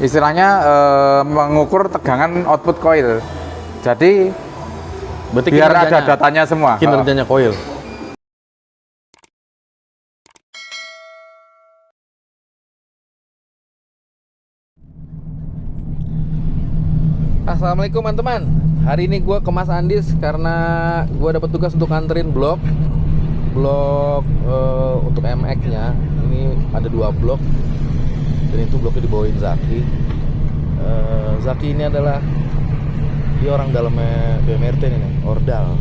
istilahnya mengukur tegangan output coil. Jadi berarti biar ada datanya semua. Kinerjanya coil. Assalamualaikum teman-teman. Hari ini gue ke Mas Andis karena gue dapat tugas untuk nganterin blok untuk MX nya. Ini ada 2 blok dan itu bloknya dibawain Zaki. Zaki ini adalah dia orang dalamnya BMRT nih, Ordal.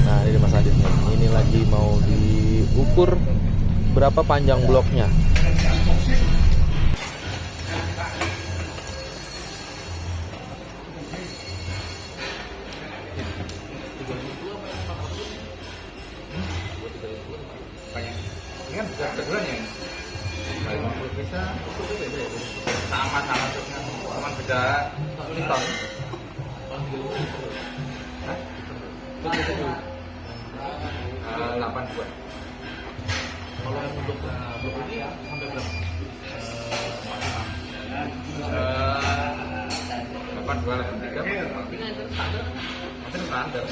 Nah ini Mas Andis nih. Ini lagi mau diukur berapa panjang bloknya. Ini kan bisa keduanya. 50 bisa sama cuma beda 1 ton. Hah? 82. Kalau yang untuk blok ini sampai berapa? 82 lah, 83. Masih standar.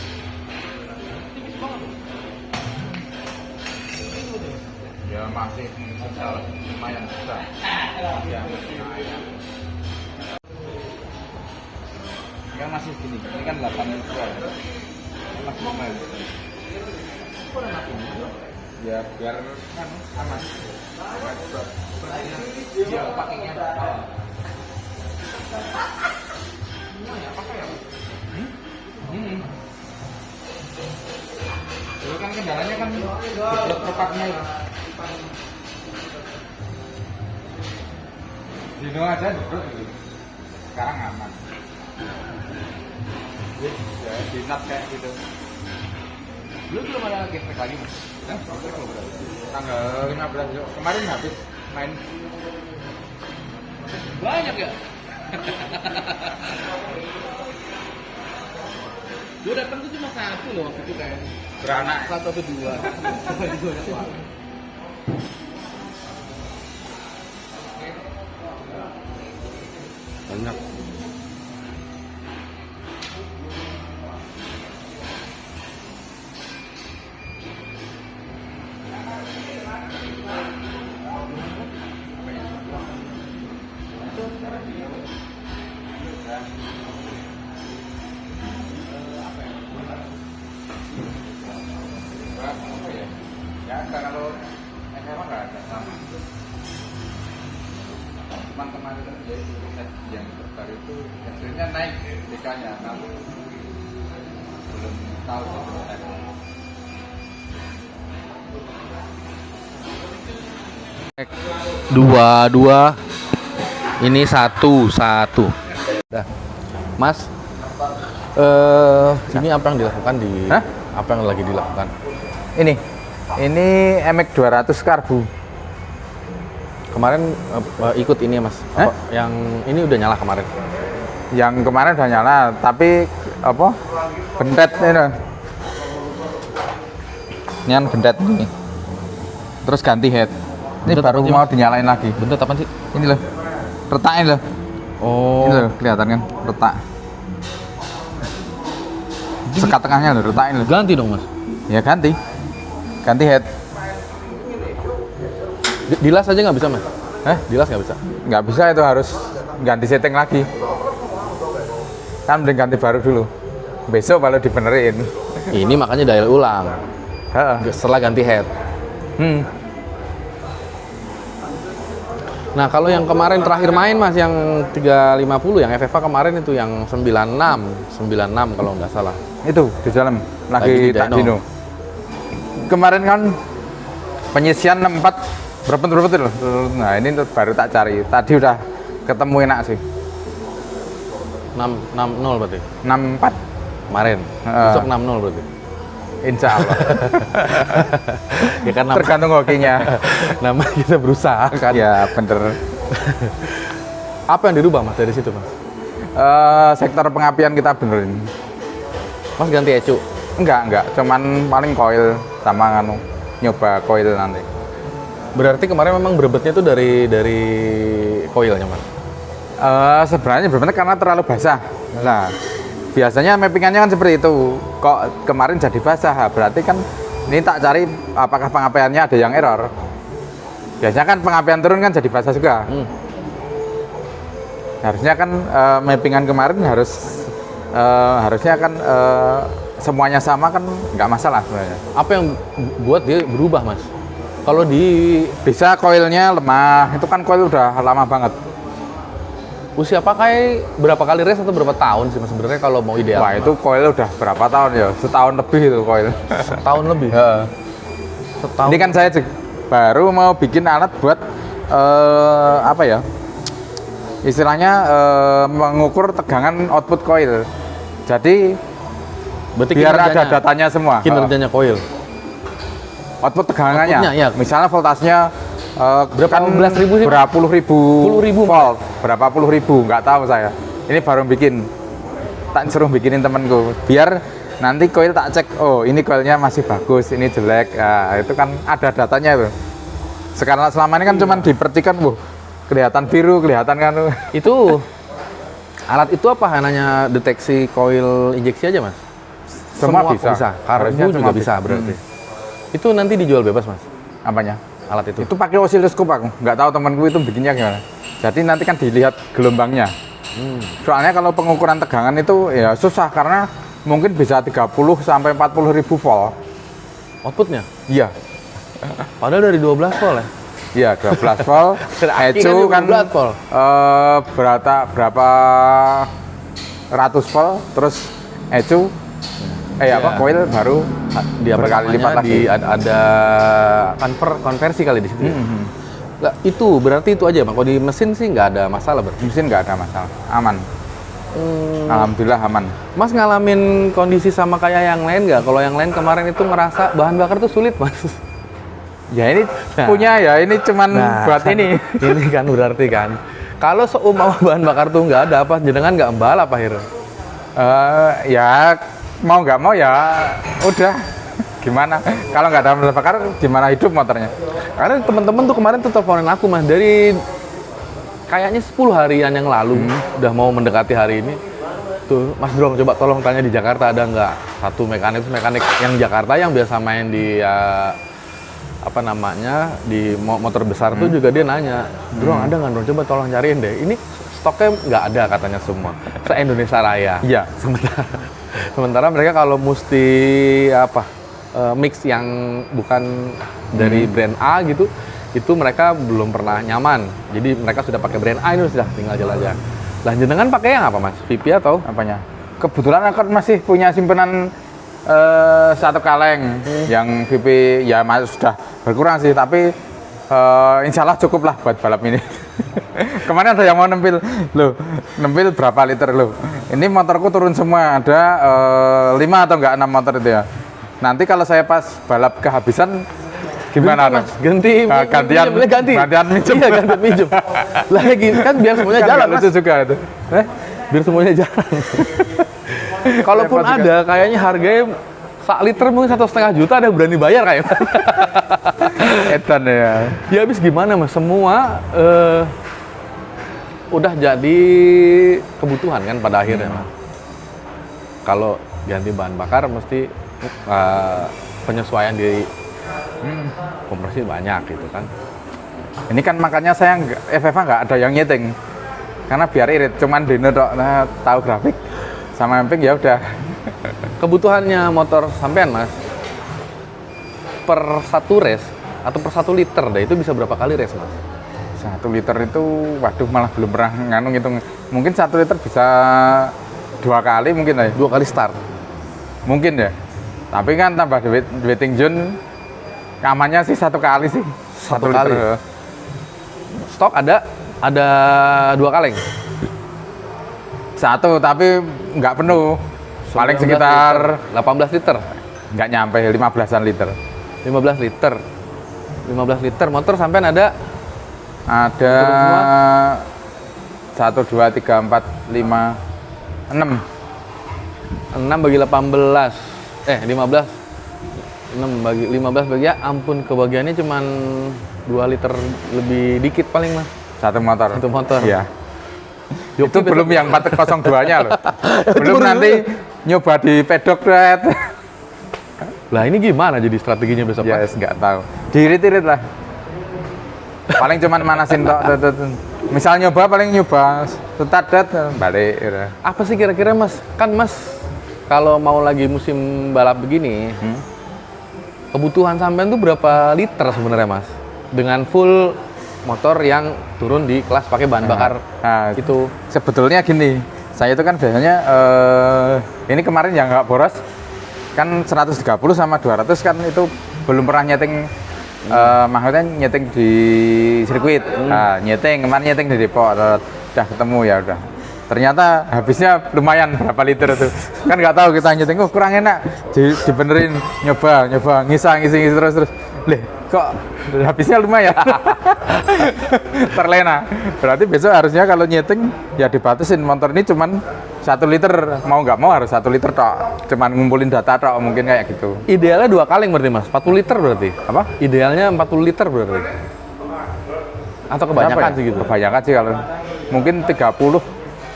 Ya masih lumayan besar. Ya. Kan masih gini. Ini kan 8 meter. Masih lumayan. Ya biar kan aman. Dia pakainya. Semua ya pakai ya. Dulu kan kendalanya kan blok tepatnya itu. Dino aja duduk gitu. Sekarang aman. Ya dinat kayak gitu. Lu belum ada geprek lagi mas? Tanggal 15 Jok. Kemarin habis main. Banyak ya? Gue datang tuh cuma 1 loh waktu itu kayaknya. Beranak 1 atau 2. Banyak. Ya kalau SMA nggak ada sama. Cuman kemarin jadi riset yang terbaru itu hasilnya naik DK-nya, namun belum tahu Dua, ini satu. Dah, Mas. Ini apa yang dilakukan di? Hah? Apa yang lagi dilakukan? Ini MX 200 karbu. Kemarin ikut ini ya Mas. Apa, yang ini udah nyala kemarin. Yang kemarin udah nyala, tapi apa? Bentet ini. Ini kan bentet ini. Terus ganti head. Ini Bentet baru apa sih, mau dinyalain lagi. Bentet apa sih? Ini loh. Retaknya loh. Oh. Ini loh, kelihatan kan retak. Sekat tengahnya loh, retaknya loh. Ganti dong Mas. Ya ganti head. Dilas aja nggak bisa Mas? Dilas nggak bisa? Nggak bisa, itu harus ganti setting lagi. Kan mending ganti baru dulu. Besok baru dibenerin. Ini makanya dial ulang. Heeh. Setelah ganti head. Nah kalau yang kemarin terakhir main Mas, yang 350, yang FFA kemarin itu yang 96 kalau nggak salah. Itu di dalam lagi di tak dyno. dino. Kemarin kan penyisian 64 berapa tuh? Nah ini baru tak cari. Tadi udah ketemu enak sih. 660 berarti. 64 Kemarin. Besok 60 berarti. Insya Allah. Ya kan Tergantung hokinya. nama kita berusaha kan. Ya bener. Apa yang dirubah Mas dari situ Mas? Sektor pengapian kita benerin. Mas ganti ecu? Enggak, cuman paling coil sama nyoba coil nanti. Berarti kemarin memang berebetnya tuh dari coilnya Mas? Sebenarnya benar karena terlalu basah. Nah, biasanya mappingannya kan seperti itu. Kok kemarin jadi basah? Berarti kan ini tak cari apakah pengapiannya ada yang error. Biasanya kan pengapian turun kan jadi basah juga. Harusnya kan mappingan kemarin harusnya kan semuanya sama kan nggak masalah sebenarnya. Apa yang buat dia berubah, Mas? Kalau Bisa koilnya lemah, itu kan koil udah lama banget. usia pakai berapa kali race atau berapa tahun sih Mas sebenarnya kalau mau ideal? Wah, itu koil udah berapa tahun ya? Setahun lebih itu koil. Setahun lebih. Setahun. Ini kan saya baru mau bikin alat buat apa ya? Istilahnya mengukur tegangan output koil. Jadi berarti biar ada datanya semua. Kinerjanya koil. Output tegangannya. Ya. Misalnya voltasenya berapa belas ribu sih? Berapa puluh ribu volt, berapa puluh ribu, nggak tahu saya. Ini baru bikin, tak suruh bikinin temanku. Biar nanti koil tak cek, oh ini koilnya masih bagus, ini jelek. Nah, itu kan ada datanya itu. Sekarang selama ini kan cuman dipercikan, kelihatan biru, kelihatan kan. Itu alat itu apa? Hanya deteksi koil injeksi aja Mas? Semua bisa. Karbu juga bisa berarti. Itu nanti dijual bebas Mas? Apanya? Alat itu? Itu pakai osiloskop aku, nggak tahu temanku itu bikinnya gimana. Jadi nanti kan dilihat gelombangnya. Soalnya kalau pengukuran tegangan itu ya susah karena mungkin bisa 30 sampai 40 ribu volt. Outputnya? Iya. Padahal dari 12 volt ya? Iya, 12 volt. ECU kan berapa ratus volt, terus ECU koil baru berkali lipat lagi. Ada konversi kali di situ. Lah, itu berarti itu aja Bang. Kalau di mesin sih nggak ada masalah berarti. Mesin nggak ada masalah, aman. Alhamdulillah aman. Mas ngalamin kondisi sama kayak yang lain nggak? Kalau yang lain kemarin itu ngerasa bahan bakar tuh sulit Mas. Ya ini punya ya, ini cuman buat ini. Ini kan berarti kan. Kalau seumpama bahan bakar tuh nggak ada apa, jenengan nggak embalap akhirnya? Ya mau nggak mau ya udah. Gimana? Kalau nggak ada bahan bakar, gimana hidup motornya? Karena teman-teman tuh kemarin tuh teleponin aku Mas dari kayaknya 10 harian yang lalu, udah mau mendekati hari ini. Tuh, Mas Drong coba tolong tanya di Jakarta ada nggak satu mekanik yang Jakarta yang biasa main di di motor besar tuh juga dia nanya, Drong ada nggak Drong? Coba tolong cariin deh. Ini stoknya nggak ada katanya semua. Se-Indonesia Raya. Iya. Sementara mereka kalau mesti mix yang bukan dari brand A gitu, itu mereka belum pernah nyaman. Jadi mereka sudah pakai brand A ini sudah tinggal jelajah. Lah jenengan pakai yang apa Mas? VP atau apanya? Kebetulan aku masih punya simpenan satu kaleng yang VP ya sudah berkurang sih, tapi insya Allah cukup lah buat balap ini. Kemarin ada yang mau nempel berapa liter loh. Ini motorku turun semua, ada 5 atau enggak 6 motor itu ya. Nanti kalau saya pas balap kehabisan gimana Mas? Gantian minjem. Iya, gantian minjem. Lagi kan biar semuanya jalan Mas. Itu juga itu. Biar semuanya jalan. Kalaupun ada, kayaknya harganya 1 liter mungkin 1,5 juta ada yang berani bayar kayaknya. Edan ya. Ya habis gimana Mas? Semua udah jadi kebutuhan kan pada akhirnya Mas. Kalau ganti bahan bakar mesti penyesuaian di kompresi banyak gitu kan. Ini kan makanya saya FFA nggak ada yang nyeting karena biar irit, cuman dino tahu grafik sama mapping ya udah. Kebutuhannya motor sampean Mas per 1 race atau per 1 liter deh itu bisa berapa kali race Mas? 1 liter itu waduh malah belum pernah ngitung. Mungkin 1 liter bisa 2 kali mungkin ya. 2 kali start mungkin ya. Tapi kan tambah waiting zone amannya sih 1 kali sih. 1 kali. Stok ada 2 kaleng. 1 tapi nggak penuh. Paling sekitar 18 liter. Nggak nyampe 15-an liter. 15 liter. 15 liter motor sampean ada 1 2 3 4 5 6 bagi 18. 15. 6 bagi 15 bagi ya ampun kebagiannya cuman 2 liter lebih dikit paling Mas. Satu motor. Iya. Itu belum yang 402-nya loh. Belum baru nanti nyoba di pedok red. Lah ini gimana jadi strateginya besok? Ya, Mas? nggak tahu. Diirit-irit lah. Paling cuman manasin tok. Misal nyoba paling nyoba start balik. Gitu. Apa sih kira-kira Mas? Kan Mas kalau mau lagi musim balap begini, kebutuhan sampean tuh berapa liter sebenarnya Mas? Dengan full motor yang turun di kelas pakai bahan bakar itu. Sebetulnya gini, saya itu kan biasanya ini kemarin yang nggak boros kan 130 sama 200 kan itu belum pernah nyeting maksudnya nyeting di sirkuit. Nah, kemarin nyeting di Depok udah ketemu ya udah. Ternyata habisnya lumayan berapa liter itu. Kan nggak tahu kita nyeting kurang enak. Dibenerin nyoba ngisi terus. Lih, kok habisnya lumayan. Terlena. Berarti besok harusnya kalau nyeting ya dibatasin motor ini cuman 1 liter, mau nggak mau harus 1 liter tok. Cuman ngumpulin data tok mungkin kayak gitu. Idealnya 2 kaleng berarti Mas, 40 liter berarti. Apa? Idealnya 40 liter berarti. Atau kebanyakan ya? sih gitu. Kebanyakan sih kalau mungkin 30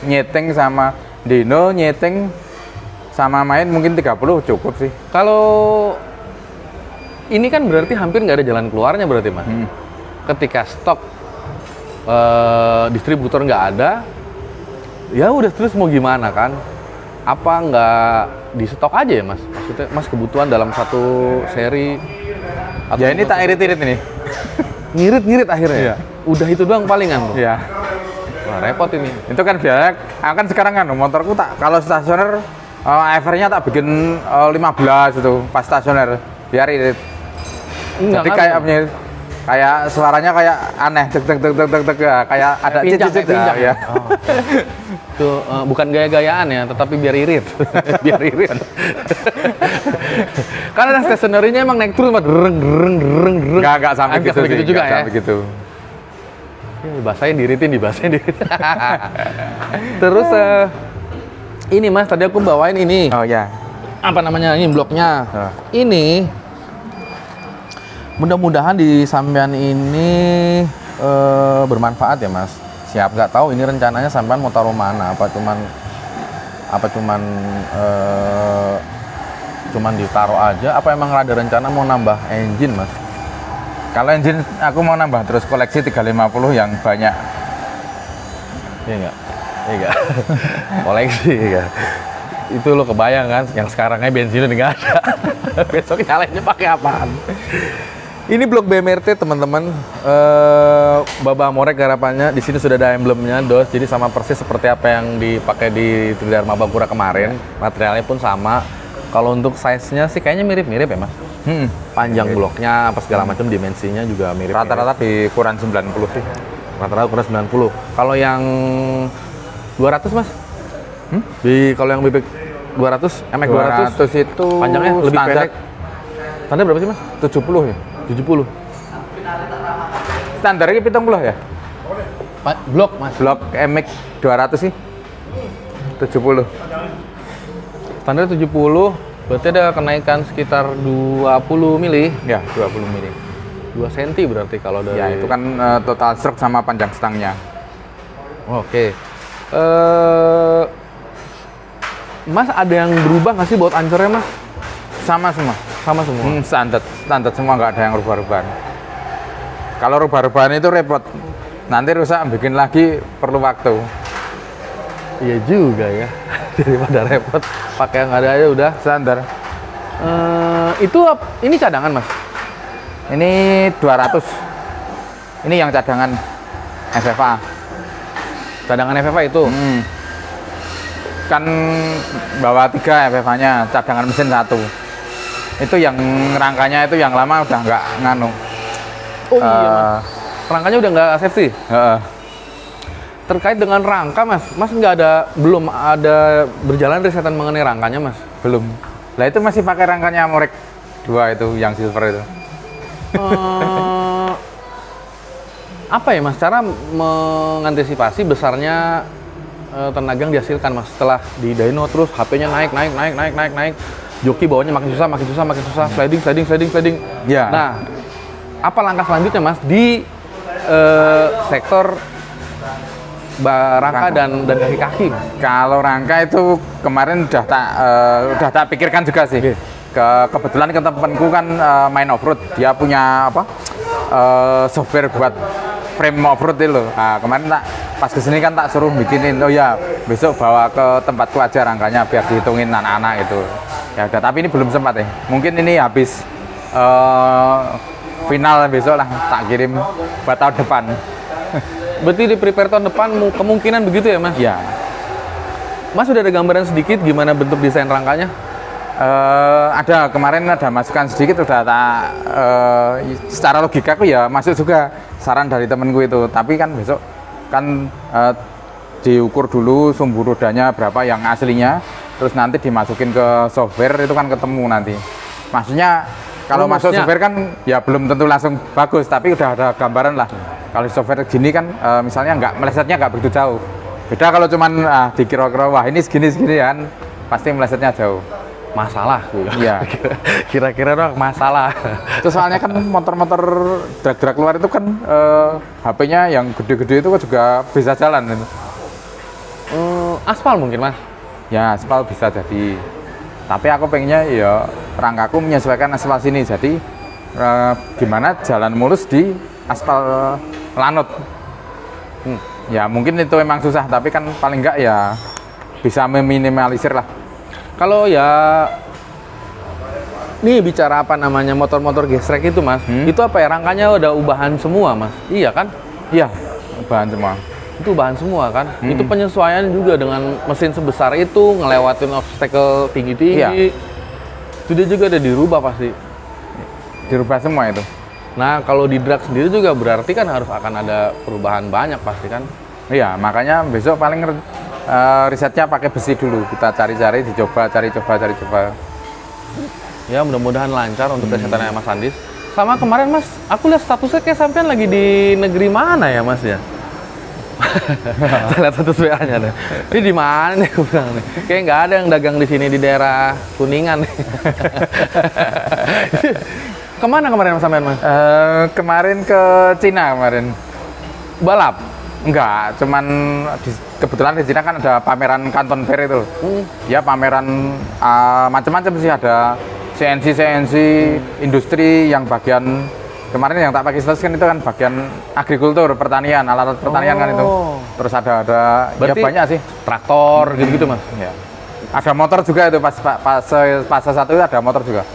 nyeting sama Dino nyeting sama main mungkin 30 cukup sih. Kalau ini kan berarti hampir nggak ada jalan keluarnya berarti Mas. Ketika stok distributor nggak ada, ya udah terus mau gimana kan? Apa nggak di stok aja ya Mas? Maksudnya Mas kebutuhan dalam satu seri? Ya ini tak irit-irit ini. Ngirit akhirnya. Iya. Udah itu doang palingan tuh. Iya. Wah, repot ini. Itu kan biasanya, kan sekarang kan motorku tak kalau stasioner average-nya tak bikin 15 itu pas stasioner biar irit. Jadi kayak suaranya kayak aneh, tek kayak ada cicit ya. Oh. Itu bukan gaya-gayaan ya, tetapi biar irit. Biar irit. Karena stationary-nya emang naik turun, dereng. Enggak sampai gitu sih, juga enggak ya. sampai gitu. Dibasahin diritin. Terus ini Mas, tadi aku bawain ini. Oh ya. Apa namanya ini bloknya? Ini mudah-mudahan di sampean ini bermanfaat ya Mas. Siap, nggak tahu ini rencananya sampean mau taruh mana? Apa cuman ditaruh aja? Apa emang ada rencana mau nambah engine Mas? Kalau engine aku mau nambah terus koleksi 350 yang banyak. Iya nggak? Koleksi ya. Itu lo kebayang kan? Yang sekarangnya bensinnya nggak ada. Besok nyalainnya pakai apaan? Ini blok BMRT teman-teman, Baba Amorek garapannya. Di sini sudah ada emblemnya DOS, jadi sama persis seperti apa yang dipakai di Tridharma Bapura kemarin. Materialnya pun sama. Kalau untuk size-nya sih kayaknya mirip-mirip ya Mas. Panjang bloknya, apa segala macam, dimensinya juga mirip. Rata-rata di ukuran 90 sih. Rata-rata ukuran 90. Kalau yang 200 Mas? Kalau yang bebek 200, MX 200 itu panjangnya lebih standar. pendek. Standar berapa sih Mas? 70 ya. 70. Standarnya 70 ya? Blok Mas. Blok MX 200 sih. 70. Standar 70, berarti ada kenaikan sekitar 20 mili. Ya, 20 mili. 2 cm berarti kalau dari... Ya, itu kan total stroke sama panjang stangnya. Oke. Mas ada yang berubah nggak sih baut ancornya Mas? Sama semua. Sama semua? Standar semua, nggak ada yang rubah-rubahan. Kalau rubah-rubahan itu repot. Nanti rusak, bikin lagi perlu waktu. Iya juga ya. Daripada repot, pakai yang ada aja udah. Standar. Ini cadangan Mas? Ini 200. Ini yang cadangan FFA. Cadangan FFA itu? Kan bawa 3 FFA-nya, cadangan mesin 1. Itu yang rangkanya itu yang lama udah nggak nganu. Oh iya Mas. Rangkanya udah nggak safety? Terkait dengan rangka Mas belum ada berjalan risetan mengenai rangkanya Mas? Belum. Lah itu masih pakai rangkanya Amorek 2 itu, yang silver itu. Apa ya Mas, cara mengantisipasi besarnya tenaga yang dihasilkan Mas setelah di dyno terus HP-nya naik, joki bawahnya makin susah, sliding. Ya. Nah, apa langkah selanjutnya Mas di sektor rangka dan kaki-kaki, Mas? Kalau rangka itu kemarin udah tak pikirkan juga sih. Kebetulan ke temanku kan main off-road, dia punya software buat frame off-road itu loh. Nah, kemarin pas kesini kan tak suruh bikinin, oh ya besok bawa ke tempatku aja rangkanya biar dihitungin anak-anak itu. Ya udah, tapi ini belum sempat ya. Mungkin ini habis final besok lah tak kirim buat tahun depan. Berarti di prepare tahun depan kemungkinan begitu ya, Mas? Ya. Mas sudah ada gambaran sedikit gimana bentuk desain rangkanya? Ada kemarin ada masukan sedikit udah tak secara logika aku ya masuk juga saran dari temenku itu, tapi kan besok kan diukur dulu sumbu rodanya berapa yang aslinya, terus nanti dimasukin ke software itu kan ketemu nanti. Maksudnya kalau masuk software kan ya belum tentu langsung bagus, tapi udah ada gambaran lah. Kalau software gini kan misalnya melesetnya nggak begitu jauh. Beda kalau cuman dikira-kira wah ini segini kan pasti melesetnya jauh. Masalah, iya. Kira-kira dong masalah. Itu soalnya kan motor-motor drag luar itu kan HP-nya yang gede-gede itu juga bisa jalan. Aspal mungkin, Mas? Ya aspal bisa jadi. Tapi aku pengennya ya rangkaku menyesuaikan aspal sini. Jadi gimana jalan mulus di aspal lanut. Ya mungkin itu memang susah, tapi kan paling enggak ya bisa meminimalisir lah. Kalau ya nih bicara apa namanya motor-motor gesrek itu, Mas, itu apa ya, rangkanya udah ubahan semua, Mas? Iya kan? Iya, bahan semua. Itu bahan semua kan? Itu penyesuaian juga dengan mesin sebesar itu, ngelewatin obstacle tinggi-tinggi. Iya. Itu dia juga ada dirubah pasti. Dirubah semua itu. Nah, kalau di drag sendiri juga berarti kan harus akan ada perubahan banyak pasti kan? Iya, makanya besok paling risetnya pakai besi dulu. Kita cari-cari, dicoba, cari coba. Ya, mudah-mudahan lancar untuk kesehatannya Mas Andis. Sama kemarin, Mas, aku lihat statusnya kayak sampean lagi di negeri mana ya, Mas ya? Saya lihat status WA-nya deh. Ini di mana nih, aku bilang nih. Kayak nggak ada yang dagang di sini di daerah Kuningan. Kemana kemarin Mas sampean, Mas? Kemarin ke Cina kemarin. Balap? Enggak, cuman kebetulan di Cina kan ada pameran Canton Fair itu. Ya pameran macam-macam sih, ada CNC industri yang bagian kemarin yang tak pakai status kan itu kan bagian agrikultur, pertanian, alat pertanian kan itu. Terus ada berarti ya banyak sih. Traktor gitu-gitu, Mas. Ya. Ada motor juga itu pas satu itu ada motor juga.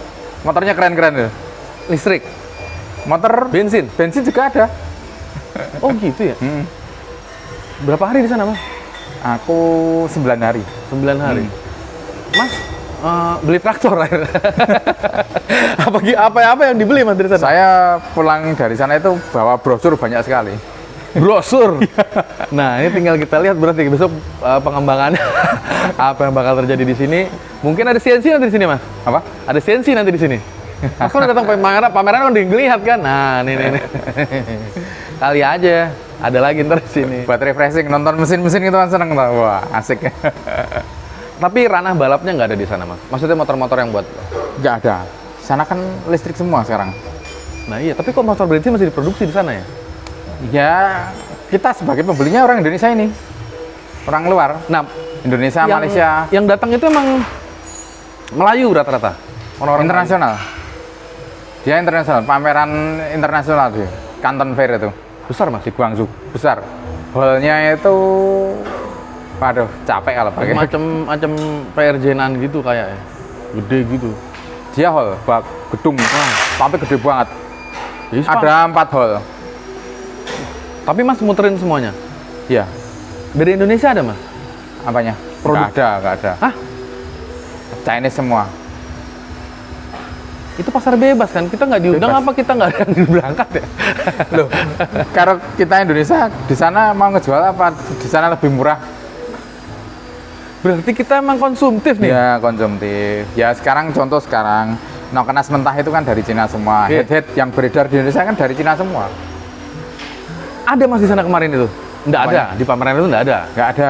Motornya keren-keren itu. Listrik, Motor bensin. juga ada. Oh gitu ya. Berapa hari di sana, Mas? Aku 9 hari. 9 hari. Mas, beli traktor apa yang dibeli, Mas, dari sana? Saya pulang dari sana itu bawa brosur banyak sekali. Brosur. Nah, ini tinggal kita lihat berarti besok pengembangannya apa yang bakal terjadi di sini. Mungkin ada CNC nanti di sini, Mas. Apa? Ada CNC nanti di sini. Mas kan udah datang pameran udah ngelihat kan? Nah, nih. Kali aja ada lagi ntar di sini. Buat refreshing, nonton mesin-mesin itu kan seneng tau. Wah, asik. Tapi ranah balapnya nggak ada di sana, Mas. Maksudnya motor-motor yang buat? Nggak ada. Sana kan listrik semua sekarang. Nah iya, tapi kok motor bensin masih diproduksi di sana ya? Ya, kita sebagai pembelinya orang Indonesia ini. Orang luar. Nah, Indonesia, Malaysia. Yang datang itu emang Melayu rata-rata? Orang-orang Internasional. Dia internasional, pameran internasional dia. Canton Fair itu. besar, Mas? Di Guangzhou. Besar. Hall-nya itu waduh, capek kalau pakai. Macam PRJ-an gitu kayak ya. Gede gitu. Dia hall, gedung. Tapi gede banget. Yes, Ada 4 hall. Tapi Mas muterin semuanya? Iya. Dari Indonesia ada, Mas? Apanya? Produk. Nggak ada. Hah? Chinese semua. Itu pasar bebas kan? Kita nggak diundang Bebas. apa kita nggak ada yang berangkat ya? Loh, kalau kita Indonesia di sana mau ngejual apa? Di sana lebih murah. Berarti kita emang konsumtif nih? Ya, konsumtif. Ya, contoh sekarang, nokenas mentah itu kan dari Cina semua. Oke. Head-head yang beredar di Indonesia kan dari Cina semua. Ada, Mas, di sana kemarin itu? Nggak ada? Di pameran itu nggak ada? Nggak ada,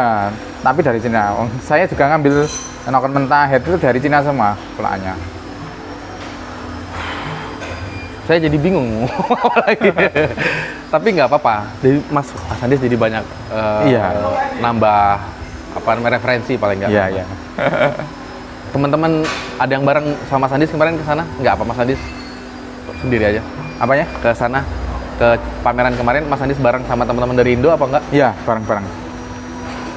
tapi dari Cina. Saya juga ngambil noken mentah head itu dari Cina semua pelaannya. Saya jadi bingung mau apa lagi. Tapi nggak apa-apa. Jadi Mas Andis jadi banyak Iya. nambah apa namanya referensi paling nggak. Iya, iya. Teman-teman ada yang bareng sama Mas Andis kemarin ke sana? Nggak apa Mas Andis sendiri aja Apanya? ke sana ke pameran kemarin Mas Andis bareng sama teman-teman dari Indo apa enggak? Iya, bareng-bareng.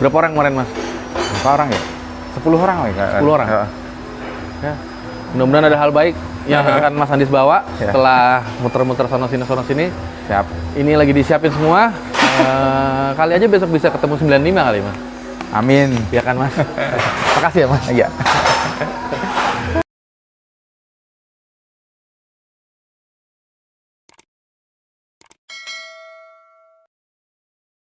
Berapa orang kemarin Mas? Berapa orang ya? 10 orang lah. 10 orang? Ya. Ya. Mudah-mudahan ada hal baik yang akan Mas Andis bawa Ya. setelah muter-muter sono sini. Siap. Ini lagi disiapin semua. Kali aja besok bisa ketemu 95 kali Mas. Amin. Ya kan Mas? Makasih ya Mas. Iya.